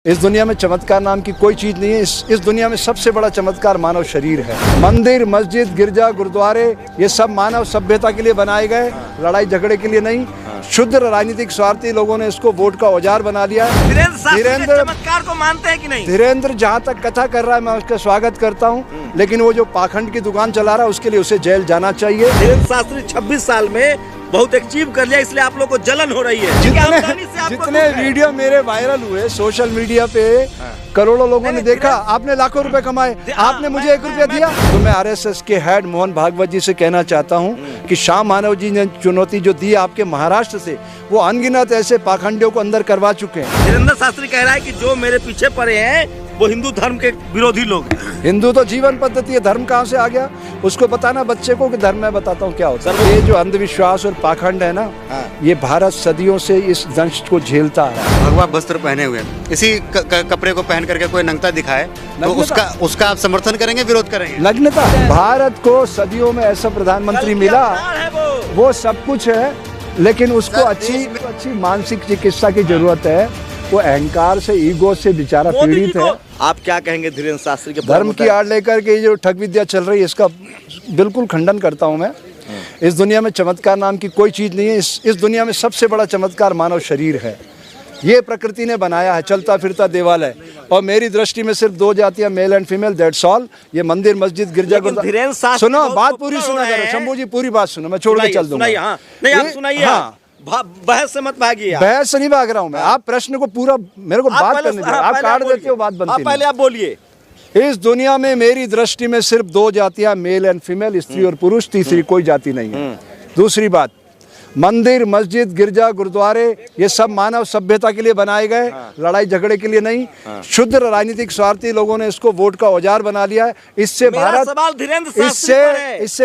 इस दुनिया में चमत्कार नाम की कोई चीज नहीं है। इस दुनिया में सबसे बड़ा चमत्कार मानव शरीर है। मंदिर, मस्जिद, गिरजा, गुरुद्वारे ये सब मानव सभ्यता के लिए बनाए गए, लड़ाई झगड़े के लिए नहीं। शुद्ध राजनीतिक स्वार्थी लोगों ने इसको वोट का औजार बना लिया है। धीरेन्द्र चमत्कार को मानते हैं कि नहीं? धीरेन्द्र जहाँ तक कथा कर रहा है मैं उसका स्वागत करता हूँ, लेकिन वो जो पाखंड की दुकान चला रहा है उसके लिए उसे जेल जाना चाहिए। धीरेन्द्र शास्त्री 26 साल में बहुत अचीव कर लिया, इसलिए आप लोग को जलन हो रही है। जितने वीडियो मेरे वायरल हुए सोशल मीडिया पे, करोड़ों लोगों ने देखा। आपने लाखों रुपए कमाए, आपने मुझे 1 रुपया दिया। तो मैं आरएसएस के हेड मोहन भागवत जी से कहना चाहता हूँ कि श्याम मानव जी ने चुनौती जो दी आपके महाराष्ट्र से, वो अनगिनत ऐसे पाखंडियों को अंदर करवा चुके हैं। धीरेन्द्र शास्त्री कह रहा है कि जो मेरे पीछे पड़े हैं वो हिंदू धर्म के विरोधी लोग हैं। हिंदू तो जीवन पद्धति है, धर्म कहाँ से आ गया? उसको बताना बच्चे को कि धर्म मैं बताता हूँ क्या होता है। ये जो अंधविश्वास और पाखंड है ना, ये भारत सदियों से इस दंश को झेलता है। भगवा वस्त्र पहने हुए इसी कपड़े को पहन करके कोई नंगता दिखाए तो उसका आप समर्थन करेंगे, विरोध करेंगे? नग्नता। भारत को सदियों में ऐसा प्रधानमंत्री मिला, वो सब कुछ है, लेकिन उसको अच्छी मानसिक चिकित्सा की जरूरत है। वो अहंकार से, ईगो से बेचारा पीड़ित है। आप क्या कहेंगे धीरेन्द्र शास्त्री के? धर्म की आड़ लेकर के जो ठग विद्या चल रही है, इसका बिल्कुल खंडन करता हूं मैं। इस दुनिया में चमत्कार नाम की कोई चीज नहीं है। इस दुनिया में सबसे बड़ा चमत्कार मानव शरीर है। ये प्रकृति ने बनाया है, चलता फिरता देवालय। और मेरी दृष्टि में सिर्फ 2 जातियां, male and female, that's all. ये मंदिर, मस्जिद, गिरजा, गुरुद्वारा। सुनो, बात पूरी सुना करो शंभू जी, पूरी बात सुनो, मैं छोड़ के चल दूंगा। नहीं, आप सुनाइए। बहस से मत भागिए। बहस से नहीं भाग रहा हूं मैं। आप प्रश्न को पूरा मेरे को बात करने दीजिए। आप काट देते हो, बात बनती नहीं। पहले आप बोलिए। इस दुनिया में मेरी दृष्टि में सिर्फ 2 जातियां, मेल एंड फीमेल, स्त्री और पुरुष, तीसरी कोई जाति नहीं है। दूसरी बात, मंदिर, मस्जिद, गिरजा, गुरुद्वारे ये सब मानव सभ्यता के लिए बनाए गए, लड़ाई झगड़े के लिए नहीं। शुद्ध राजनीतिक स्वार्थी लोगों ने इसको वोट का औजार बना लिया है। इससे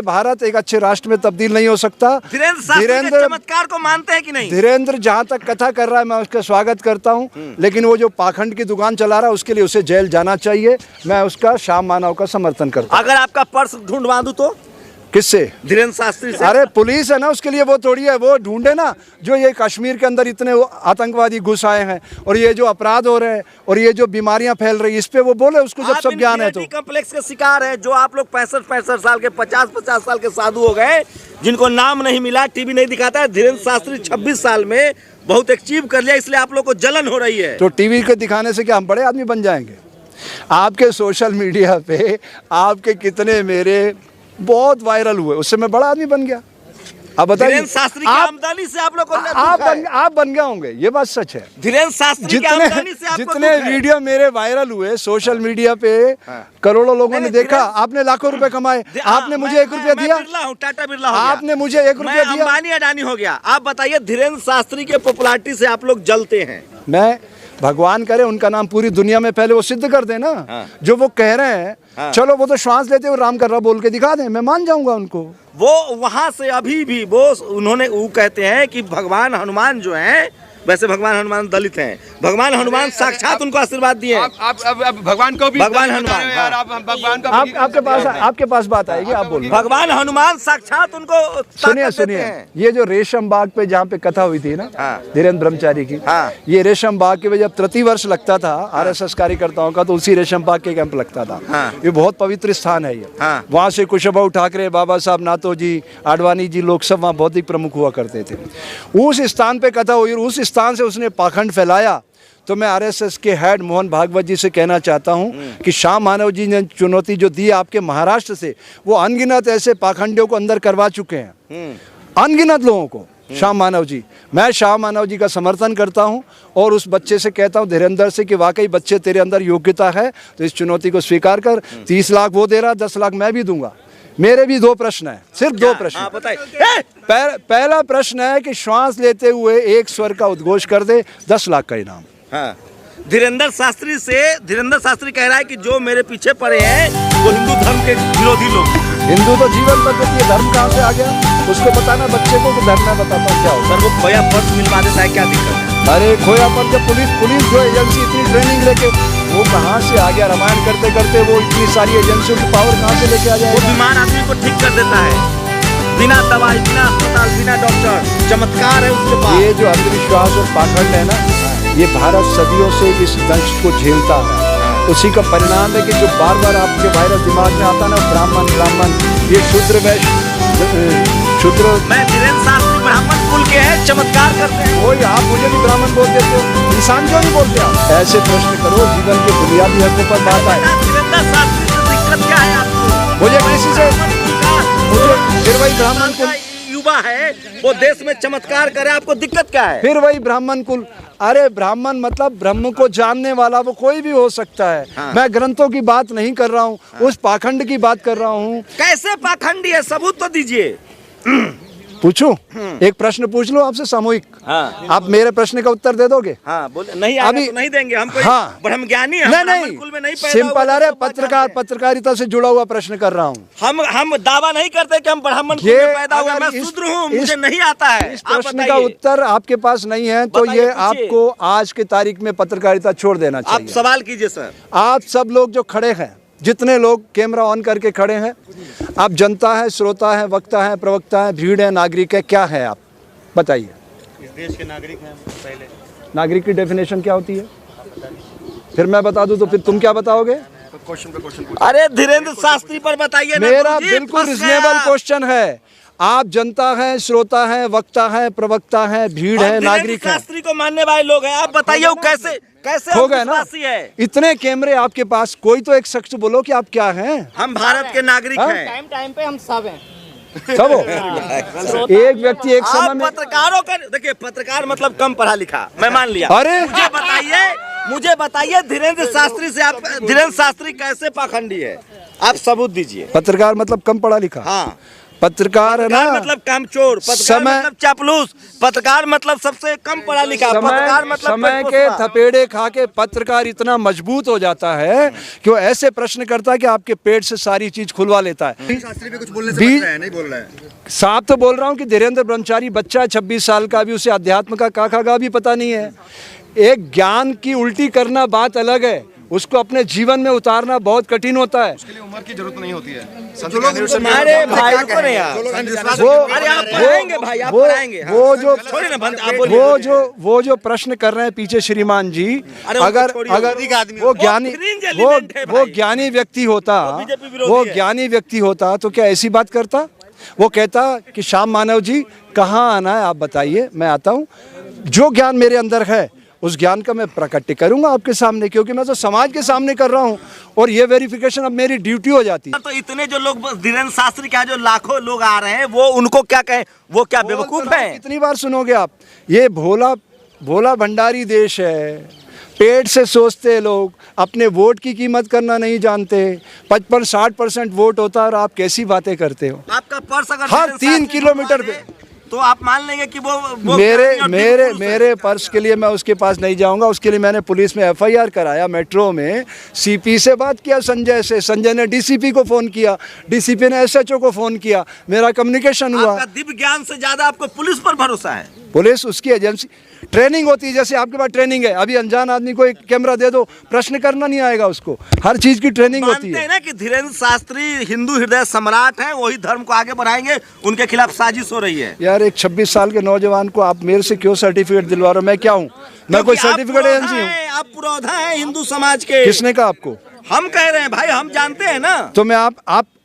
भारत एक अच्छे राष्ट्र में तब्दील नहीं हो सकता। धीरेन्द्र चमत्कार को मानते हैं कि नहीं? धीरेन्द्र जहाँ तक कथा कर रहा है मैं उसका स्वागत करता हूँ, लेकिन वो जो पाखंड की दुकान चला रहा है उसके लिए उसे जेल जाना चाहिए। मैं उसका श्याम मानव का समर्थन करता हूँ। अगर आपका पर्स ढूंढवा दूं तो? किससे? धीरेन्द्र शास्त्री से। अरे पुलिस है ना, उसके लिए वो थोड़ी है। वो ढूंढे ना, जो ये कश्मीर के अंदर इतने आतंकवादी घुस आए हैं और ये जो अपराध हो रहे हैं और ये जो बीमारियां फैल रही है, इस पे वो बोले उसको जब सब ज्ञान है। तो कॉम्प्लेक्स के शिकार है जो आप लोग 65 साल के, 50 साल के साधु हो गए, जिनको नाम नहीं मिला, टीवी नहीं दिखाता है। धीरेन्द्र शास्त्री 26 साल में बहुत अचीव कर लिया, इसलिए आप लोग को जलन हो रही है। तो टीवी के दिखाने से क्या हम बड़े आदमी बन जाएंगे? आपके सोशल मीडिया पे आपके कितने मेरे बहुत वायरल हुए, उससे मैं बड़ा आदमी बन गया। अब बताइए, शास्त्री की आमदनी से आप लोग को आप बन गए होंगे, ये बात सच है। धीरेन्द्र शास्त्री की आमदनी से जितने वीडियो मेरे वायरल हुए सोशल मीडिया पे, करोड़ों लोगों ने देखा। आपने लाखों रुपए कमाए, आपने मुझे 1 रुपया दिया। टाटा बिरला, आपने मुझे 1 रुपया दिया। अंबानी अडानी हो गया। आप बताइए, धीरेन्द्र शास्त्री के पॉपुलैरिटी से आप लोग जलते हैं। मैं भगवान करे उनका नाम पूरी दुनिया में पहले वो सिद्ध कर देना। जो वो कह रहे हैं, चलो वो तो श्वास लेते हुए राम कर रहा बोल के दिखा दें, मैं मान जाऊंगा उनको। वो वहां से अभी भी वो कहते हैं कि भगवान हनुमान जो हैं, वैसे भगवान हनुमान दलित हैं, भगवान हनुमान साक्षात उनको आशीर्वाद दिए। आप भगवान को भी, भगवान हनुमान यार, आप भगवान का आपके पास बात आएगी, आप बोलिए। भगवान हनुमान साक्षात उनको सुनिए। ये जो रेशम बाग पे जहाँ पे कथा हुई थी ना, धीरेन्द्र ब्रह्मचारी की, ये रेशम बाग के जब प्रतिवर्ष लगता था आरएसएस कार्यकर्ताओं का, तो उसी रेशम बाग के कैंप लगता था। ये बहुत पवित्र स्थान है। ये वहाँ से कुशभाऊ ठाकरे, बाबा साहब नाथोजी, आडवाणी जी लोग सब वहाँ बौद्धिक प्रमुख हुआ करते थे। उस स्थान पे कथा हुई और उस स्थान से उसने पाखंड फैलाया। तो मैं आरएसएस के हेड मोहन भागवत जी से कहना चाहता हूं कि श्याम मानव जी ने चुनौती जो दी आपके महाराष्ट्र से, वो अनगिनत ऐसे पाखंडियों को अंदर करवा चुके हैं, अनगिनत लोगों को। श्याम मानव जी, मैं श्याम मानव जी का समर्थन करता हूं और उस बच्चे से कहता हूं, धीरेन्द्र से, कि वाकई बच्चे तेरे अंदर योग्यता है तो इस चुनौती को स्वीकार कर। 30 लाख वो दे रहा, 10 लाख मैं भी दूंगा। मेरे भी 2 प्रश्न है, सिर्फ 2 प्रश्न। पहला प्रश्न है कि श्वास लेते हुए एक स्वर का उद्घोष कर दे, 10 लाख का इनाम। धीरेन्द्र शास्त्री कह रहा है कि जो मेरे पीछे पड़े हैं वो हिंदू धर्म के विरोधी लोग। हिंदू तो जीवन पद्धति है, धर्म कहाँ से आ गया? उसको बताना बच्चे को कि धर्म मैं बताता हूँ क्या होता है। वो खोया पर्स मिलवा देता है, क्या दिक्कत है? अरे खोया पर्स, जब पुलिस जो एजेंसी इतनी ट्रेनिंग लेके, वो कहाँ से आ गया? रामायण करते करते वो इतनी सारी एजेंसियों की पावर कहाँ से लेके आ जाए? वो बीमार आदमी को ठीक कर देता है, बिना दवाई, बिना अस्पताल, बिना डॉक्टर। चमत्कार है उसके पास। ये जो अंधविश्वास और पाखंड है ना, ये भारत सदियों से इस दंश को झेलता है। उसी का परिणाम है कि जो बार बार आपके वायरस दिमाग में आता ना, ब्राह्मण, ये शूद्र वैश्य शूद्र। मैं धीरेन्द्र शास्त्री ब्राह्मण कुल के हैं, चमत्कार करते हैं। वही आप मुझे भी ब्राह्मण बोल देते हो, इंसान क्यों नहीं बोलते आप? ऐसे प्रश्न करो, जीवन के बुनियादी हकों पर बात आए। धीरेन्द्र शास्त्री से दिक्कत क्या है आपको? मुझे किसी से, मुझे फिर वही ब्राह्मण कुल युवा है, वो देश में चमत्कार करे, आपको दिक्कत क्या है? फिर वही ब्राह्मण कुल। अरे ब्राह्मण मतलब ब्रह्म को जानने वाला, वो कोई भी हो सकता है। हाँ। मैं ग्रंथों की बात नहीं कर रहा हूँ, उस पाखंड की बात कर रहा हूँ। कैसे पाखंडी है, सबूत तो दीजिए। पूछूं? एक प्रश्न पूछ लो आपसे सामूहिक। हाँ। आप मेरे प्रश्न का उत्तर दे दोगे? हाँ, बोले नहीं आएगा अभी तो नहीं देंगे हम। कोई हाँ। ब्रह्मज्ञानी हैं, नहीं ब्राह्मण कुल में नहीं पैदा सिंपल। हुए, अरे तो बात पत्रकार, जानते हैं। पत्रकारिता से जुड़ा हुआ प्रश्न कर रहा हूँ। हम दावा नहीं करते कि हम ब्राह्मण कुल ये में पैदा हुए। अगर मैं इस- शूद्र हूँ, इस- मुझे नहीं आता है। इस आप प्रश्न का बताइए। उत्तर आपके पास नहीं है तो बताइए, ये पूछिए। आपको आज की तारीख में पत्रकारिता छोड़ देना आप चाहिए। सवाल कीजिए सर। आप सब लोग जो खड़े हैं, जितने लोग कैमरा ऑन करके खड़े हैं, आप जनता है, श्रोता है, वक्ता है, प्रवक्ता है, भीड़ है, नागरिक है, क्या है आप बताइए? इस देश के नागरिक हैं पहले। नागरिक की डेफिनेशन क्या होती है? फिर मैं बता दूं तो फिर तुम क्या बताओगे? क्वेश्चन पे क्वेश्चन अरे धीरेन्द्र शास्त्री पर बताइए ना। मेरा गुरुजी, बिल्कुल फंस रिजनेबल गया। क्वेश्चन है। आप जनता है, श्रोता है, वक्ता है, प्रवक्ता है, भीड़ हम है, धीरेन्द्र नागरिक है। शास्त्री को मानने वाले लोग हैं। आप बताइए वो कैसे हो गए ना? विश्वासी है? इतने कैमरे आपके पास, कोई तो एक शख्स बोलो कि आप क्या हैं? हम भारत के नागरिक हाँ? हैं। टाइम पे हम सब हैं। सब हो? एक व्यक्ति एक आप समय में। पत्रकारों का देखिए, पत्रकार मतलब कम पढ़ा लिखा, मैं मान लिया। अरे मुझे बताइए धीरेन्द्र शास्त्री से आप, धीरेन्द्र शास्त्री कैसे पाखंडी है? आप सबूत दीजिए। पत्रकार मतलब कम पढ़ा लिखा? हाँ। पत्रकार है ना, पत्रकार मतलब कामचोर, पत्रकार समय- मतलब चापलूस, पत्रकार मतलब सबसे कम पढ़ा लिखा, पत्रकार मतलब समय के पेटपोषा। थपेड़े खा के पत्रकार इतना मजबूत हो जाता है कि वो ऐसे प्रश्न करता है कि आपके पेट से सारी चीज खुलवा लेता है। शास्त्री भी कुछ बोलने से बी- बच रहे हैं, नहीं बोल रहे हैं। साफ तो बोल रहा हूँ कि धीरेन्द्र ब्रह्मचारी बच्चा 26 साल का, भी उसे अध्यात्म का काका का भी पता नहीं है। एक ज्ञान की उल्टी करना बात अलग है, उसको अपने जीवन में उतारना बहुत कठिन होता है। उसके लिए उम्र की जरूरत नहीं होती है। अरे भाई रुको नहीं यार। वो अरे आप पढ़ाएंगे भाई, आप पढ़ाएंगे। हाँ। वो जो छोड़िए ना बंद, आप बोलिए। वो जो प्रश्न कर रहे हैं पीछे श्रीमान जी, अरे उनको अगर छोड़िए, अगर मोदी का आदमी वो होता है। ज्ञानी, वो cringe element है वो भाई। ज्ञानी व्यक्ति होता, वो बीजेपी विरोधी वो है। ज्ञानी व्यक्ति होता तो क्या ऐसी बात करता? वो कहता कि श्याम मानव जी कहाँ आना है, आप बताइए, मैं आता हूँ। जो ज्ञान मेरे अंदर है उस ज्ञान का मैं प्रकट करूंगा आपके सामने, क्योंकि मैं तो समाज के सामने कर रहा हूं और ये वेरिफिकेशन अब मेरी ड्यूटी हो जाती है। तो इतने जो लोग धीरेन्द्र शास्त्री क्या जो लाखों लोग आ रहे हैं, वो उनको क्या कहें? वो क्या बेवकूफ है? कितनी बार सुनोगे आप? ये भोला भोला भंडारी देश है, पेट से सोचते लोग, अपने वोट की कीमत करना नहीं जानते। 55-60% वोट होता है और आप कैसी बातें करते हो? आपका पर्स अगर हर धीरेन्द्र 3 शास्त्री किलोमीटर को पे तो आप मान लेंगे कि वो मेरे ज्ञानी और मेरे दिव्य पुरुष है। मेरे पर्स के लिए मैं उसके पास नहीं जाऊंगा। उसके लिए मैंने पुलिस में FIR कराया, मेट्रो में सीपी से बात किया, संजय से, संजय ने DCP को फोन किया, DCP ने SHO को फोन किया, मेरा कम्युनिकेशन हुआ। आपका दिव्य ज्ञान से ज्यादा आपको पुलिस पर भरोसा है। पुलिस उसकी एजेंसी, ट्रेनिंग होती है, जैसे आपके पास ट्रेनिंग है। अभी अनजान आदमी को एक कैमरा दे दो, प्रश्न करना नहीं आएगा उसको, हर चीज की ट्रेनिंग होती मानते है। हैं ना कि धीरेन्द्र शास्त्री हिंदू हृदय सम्राट हैं, वही धर्म को आगे बढ़ाएंगे, उनके खिलाफ साजिश हो रही है। यार एक 26 साल के नौजवान को आप मेरे से क्यों सर्टिफिकेट दिलवा रहे हो? मैं क्या हूँ? मैं कोई क्योंकि आप सर्टिफिकेट पुरोधा एजेंसी हूँ? हैं, आप पुरोधा हैं हिंदू समाज के। किसने कहा आपको? हम कह रहे हैं भाई, हम जानते हैं ना। तो मैं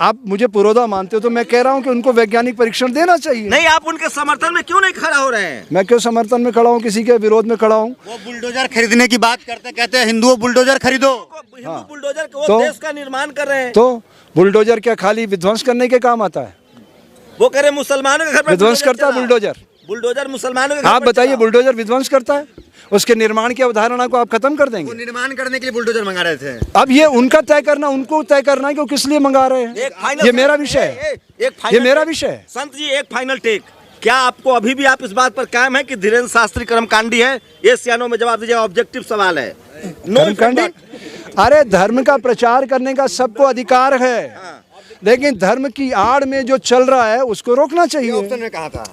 आप मुझे पुरोधा मानते हो तो मैं कह रहा हूँ कि उनको वैज्ञानिक परीक्षण देना चाहिए। नहीं, आप उनके समर्थन में क्यों नहीं खड़ा हो रहे हैं? मैं क्यों समर्थन में खड़ा हूँ, किसी के विरोध में खड़ा हूँ? वो बुलडोजर खरीदने की बात करते, कहते हैं हिंदुओं बुलडोजर खरीदो। हिंदू बुलडोजर वो तो- देश का निर्माण कर रहे हैं। तो बुलडोजर क्या खाली विध्वंस करने के काम आता है? वो कह रहे हैं मुसलमानों के घर में विध्वंस करता है चला। बुलडोजर? बुलडोजर मुसलमानों के घर आप पर बताइए, चला। बुलडोजर विध्वंस करता है? उसके निर्माण की अवधारणा को आप खत्म कर वो देंगे? निर्माण करने के लिए बुलडोजर मंगा रहे थे। अब ये उनका तय करना, उनको तय करना है कि वो किस लिए मंगा रहे हैं। एक फाइनल, ये मेरा विषय है, एक फाइनल ये मेरा टेक। विषय है। संत जी एक फाइनल टेक, क्या आपको अभी भी आप इस बात पर कायम है कि धीरेन्द्र शास्त्री कर्मकांडी है? ये सियानों में जवाब दीजिए, ऑब्जेक्टिव सवाल है। कर्मकांडी? अरे धर्म का प्रचार करने का सबको अधिकार है, लेकिन धर्म की आड़ में जो चल रहा है उसको रोकना चाहिए। ने कहा था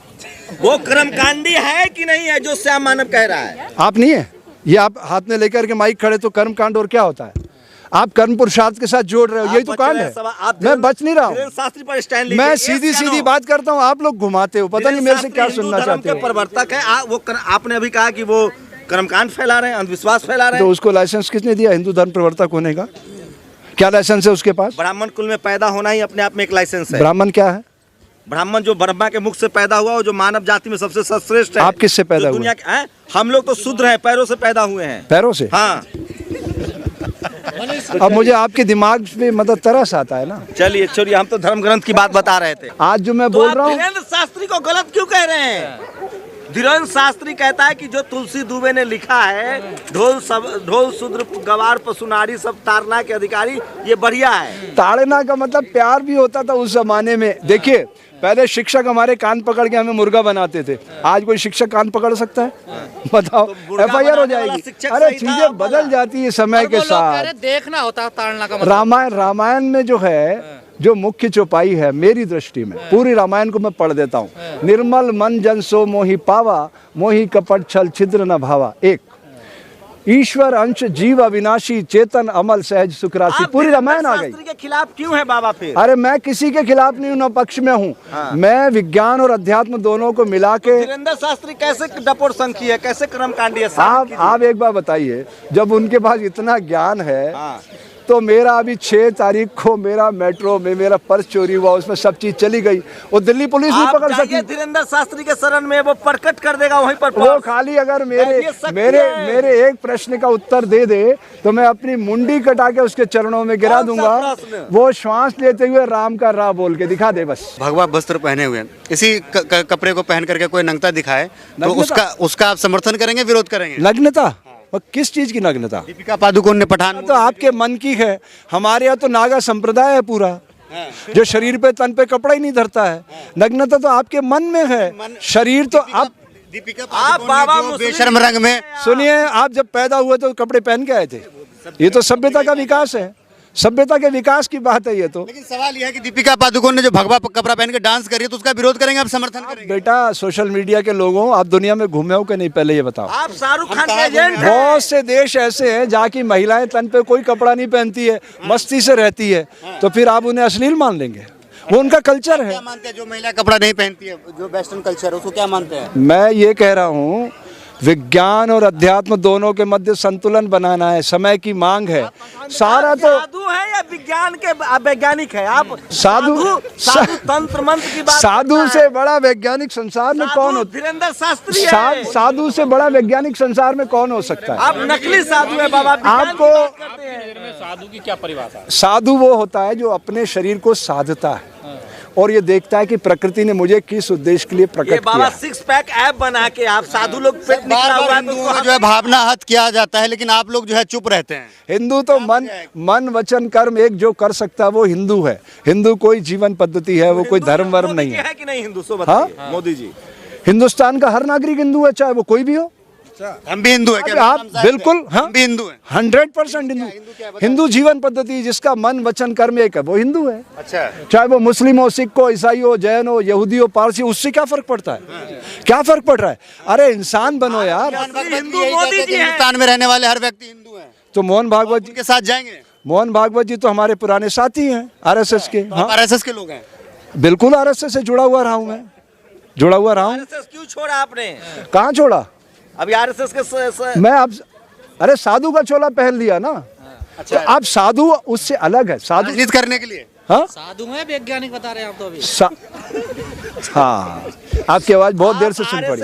वो कर्मकांडी है कि नहीं है जो श्याम मानव कह रहा है? आप नहीं है, ये आप हाथ में लेकर के माइक खड़े तो कर्म कांड और क्या होता है? आप कर्म पुरुषार्थ के साथ जोड़ रहे हो, यही तो कांड है। मैं बच नहीं रहा हूँ, धीरेन्द्र शास्त्री पर स्टैंड लीजिए। मैं ये सीधी सियानों, सीधी बात करता हूँ, आप लोग घुमाते हो, पता नहीं मेरे से क्या हिंदू सुनना धर्म चाहते के हो। प्रवर्तक है। आपने अभी कहा कि वो कर्मकांड फैला रहे हैं, अंधविश्वास फैला रहे तो हैं। उसको लाइसेंस किसने दिया हिंदू धर्म प्रवर्तक होने का? क्या लाइसेंस है उसके पास? ब्राह्मण कुल में पैदा होना ही अपने आप में एक लाइसेंस है। ब्राह्मण क्या है? ब्राह्मण जो ब्रह्मा के मुख से पैदा हुआ और जो मानव जाति में सबसे सर्वश्रेष्ठ है। आप किससे पैदा जो हुए? दुनिया के हैं? हम लोग तो शूद्र हैं, पैरों से पैदा हुए हैं। पैरों से? हाँ। अब मुझे आपके दिमाग पे मतलब तरस आता है ना। चलिए छोड़िए, हम तो धर्म ग्रंथ की बात बता रहे थे। आज जो मैं तो बोल आप रहा हूँ, धीरेन्द्र शास्त्री को गलत क्यों कह रहे हैं? धीरेन्द्र शास्त्री कहता है कि जो तुलसी दुबे ने लिखा है, ढोल शूद्र गवार पशुनारी सब ताड़ना के अधिकारी, ये बढ़िया है। ताड़ना का मतलब प्यार भी होता था उस जमाने में। देखिए पहले शिक्षक हमारे कान पकड़ के हमें मुर्गा बनाते थे, आज कोई शिक्षक कान पकड़ सकता है? बताओ, मुर्गा FIR हो बनाने वाला जाएगी। शिक्षक अरे सही था, चीजें बदल जाती है समय के साथ। देखना होता है ताड़ना का मतलब। रामायण में जो है, जो मुख्य चौपाई है मेरी दृष्टि में, पूरी रामायण को मैं पढ़ देता हूँ। निर्मल मन जन सो मोहि पावा, मोहि कपट छल छिद्र न भावा। एक, ईश्वर अंश जीव अविनाशी, चेतन अमल सहज सुखराशि। आप पूरी रामायण आ गई। शास्त्री के खिलाफ क्यों है बाबा फिर? अरे मैं किसी के खिलाफ नहीं हूँ, न पक्ष में हूँ। मैं विज्ञान और अध्यात्म दोनों को मिला के। धीरेन्द्र शास्त्री कैसे डपोर संखी है, कैसे कर्मकांडी है? आप एक बार बताइए, जब उनके पास इतना ज्ञान है, हाँ। तो मेरा अभी 6 तारीख को मेरा मेट्रो में मेरा पर्स चोरी हुआ, उसमें सब चीज चली गई, वो दिल्ली पुलिस नहीं पकड़ सकी। धीरेन्द्र शास्त्री के शरण में, वो प्रकट कर देगा वहीं पर। वो खाली अगर मेरे एक प्रश्न का उत्तर दे दे तो मैं अपनी मुंडी कटा के उसके चरणों में गिरा दूंगा। वो श्वास लेते हुए राम का राह बोल के दिखा दे बस। भगवा वस्त्र पहने हुए इसी कपड़े को पहन करके कोई नग्नता दिखाए तो उसका आप समर्थन करेंगे, विरोध करेंगे? नग्नता? और किस चीज की नग्नता? दीपिका पादुकोण ने पठान तो आपके मन की है। हमारे यहाँ तो नागा संप्रदाय है पूरा, जो शरीर पे तन पे कपड़ा ही नहीं धरता है। नग्नता तो आपके मन में है। शरीर तो आप दीपिका आप बाबा बेशर्म रंग में। सुनिए, आप जब पैदा हुए तो कपड़े पहन के आए थे? ये तो सभ्यता का विकास है, सभ्यता के विकास की बात है ये तो। लेकिन सवाल यह है कि दीपिका पादुकोण ने जो भगवा कपड़ा पहन के डांस करी है तो उसका विरोध करेंगे, आप समर्थन करेंगे? बेटा सोशल मीडिया के लोगों, आप दुनिया में घूमे हो कि नहीं, पहले ये बताओ। आप शाहरुख खान के एजेंट हैं। बहुत से देश ऐसे हैं जहाँ की महिलाएं तन पे कोई कपड़ा नहीं पहनती है, मस्ती से रहती है, तो फिर आप उन्हें अश्लील मान लेंगे? वो उनका कल्चर है। क्या मानते हैं जो महिला कपड़ा नहीं पहनती है, जो वेस्टर्न कल्चर है, उसको क्या मानते हैं? मैं ये कह रहा हूँ, विज्ञान और अध्यात्म दोनों के मध्य संतुलन बनाना है, समय की मांग है। सारा तो साधु है या विज्ञान के वैज्ञानिक है? आप साधु तंत्र मंत्र की बात। साधु से बड़ा वैज्ञानिक संसार में कौन हो? धीरेन्द्र शास्त्री है। साधु से बड़ा वैज्ञानिक संसार में कौन हो सकता है? आप नकली साधु है बाबा। आपको साधु की क्या परिभाषा? साधु वो होता है जो अपने शरीर को साधता है और ये देखता है कि प्रकृति ने मुझे किस उद्देश्य के लिए प्रकट ये बाबा किया। 6 पैक ऐप बना के आप साधु लोग पेट निकला हुआ है तो हिंदुओं का जो है भावना हत किया जाता है, लेकिन आप लोग जो है चुप रहते हैं। हिंदू तो मन वचन कर्म एक जो कर सकता है वो हिंदू है। हिंदू कोई जीवन पद्धति है, वो कोई धर्म वर्म नहीं है। कि नहीं हिंदू? सो बताइए मोदी जी। हिंदुस्तान का हर नागरिक हिंदू है, चाहे वो कोई भी हो। हम भी हिंदू हैं। आप बिल्कुल, हाँ, हम भी हिंदू हैं। 100% हिंदू। हिंदू जीवन पद्धति जिसका मन वचन कर्म एक है वो हिंदू है। अच्छा, चाहे वो मुस्लिम हो, सिख हो, ईसाई हो, जैन हो, यहूदी हो, पारसी, उससे क्या फर्क पड़ता है? क्या फर्क पड़ रहा है? अरे इंसान बनो यार। हिंदू मोदी जी हैं। हिंदुस्तान में रहने वाले हर व्यक्ति हिंदू है, तो मोहन भागवत जी उनके साथ जाएंगे? मोहन भागवत जी तो हमारे पुराने साथी हैं, RSS के। हाँ, RSS के लोग हैं। बिल्कुल RSS से जुड़ा हुआ रहा हूँ मैं, जुड़ा हुआ रहा हूँ। आरएसएस क्यों छोड़ा आपने? कहाँ छोड़ा? अभी आरएसएस के मैं अब, अरे साधु का चोला पहन लिया ना। तो अब साधु उससे अलग है। साधु राजनीति करने के लिए। हाँ, साधु में वैज्ञानिक बता रहे हैं आप तो अभी। हाँ, आपकी आवाज बहुत देर से सुन पड़ी।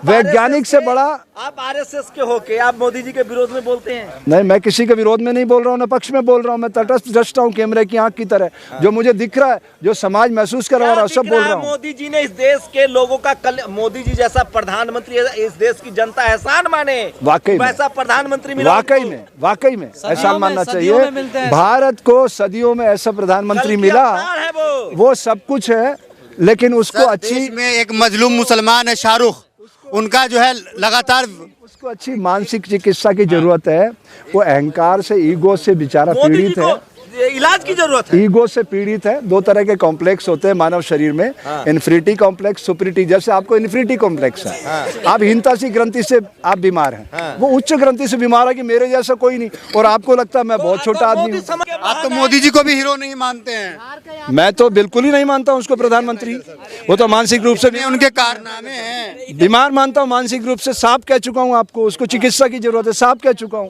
वैज्ञानिक से बड़ा आप आरएसएस के होके आप मोदी जी के विरोध में बोलते हैं? नहीं, मैं किसी के विरोध में नहीं बोल रहा हूँ, न पक्ष में बोल रहा हूँ। मैं तटस्थ दृष्ट हूँ, कैमरे की आंख की तरह। जो मुझे दिख रहा है, जो समाज महसूस कर रहा है, सब बोल रहा हूँ। मोदी जी ने इस देश के लोगों का मोदी जी जैसा प्रधानमंत्री इस देश की जनता एहसान माने। वाकई में वैसा प्रधानमंत्री मिला। वाकई में एहसान मानना चाहिए। भारत को सदियों में ऐसा प्रधानमंत्री मिला, वो सब कुछ है, लेकिन उसको अच्छी, देश में एक मजलूम मुसलमान है शाहरुख, उनका जो है लगातार उसको अच्छी मानसिक चिकित्सा की जरूरत है। वो अहंकार से, ईगो से बेचारा पीड़ित है। इलाज की जरूरत है। ईगो से पीड़ित है। दो तरह के कॉम्प्लेक्स होते हैं मानव शरीर में, इन्फिनिटी कॉम्प्लेक्स, सुपरिटी। जैसे आपको इन्फिनिटी कॉम्प्लेक्स है, आप हीनता सी ग्रंथि से आप बीमार हैं, वो उच्च ग्रंथि से बीमार है कि मेरे जैसा कोई नहीं, और आपको लगता है मैं बहुत छोटा आदमी हूँ। आप तो मोदी जी को भी हीरो नहीं मानते हैं। मैं तो बिल्कुल ही नहीं मानता हूँ उसको प्रधानमंत्री। वो तो मानसिक रूप से उनके कारनामे हैं। बीमार मानता हूँ, मानसिक रूप से। साफ कह चुका हूँ आपको, उसको चिकित्सा की जरूरत है, साफ कह चुका हूँ।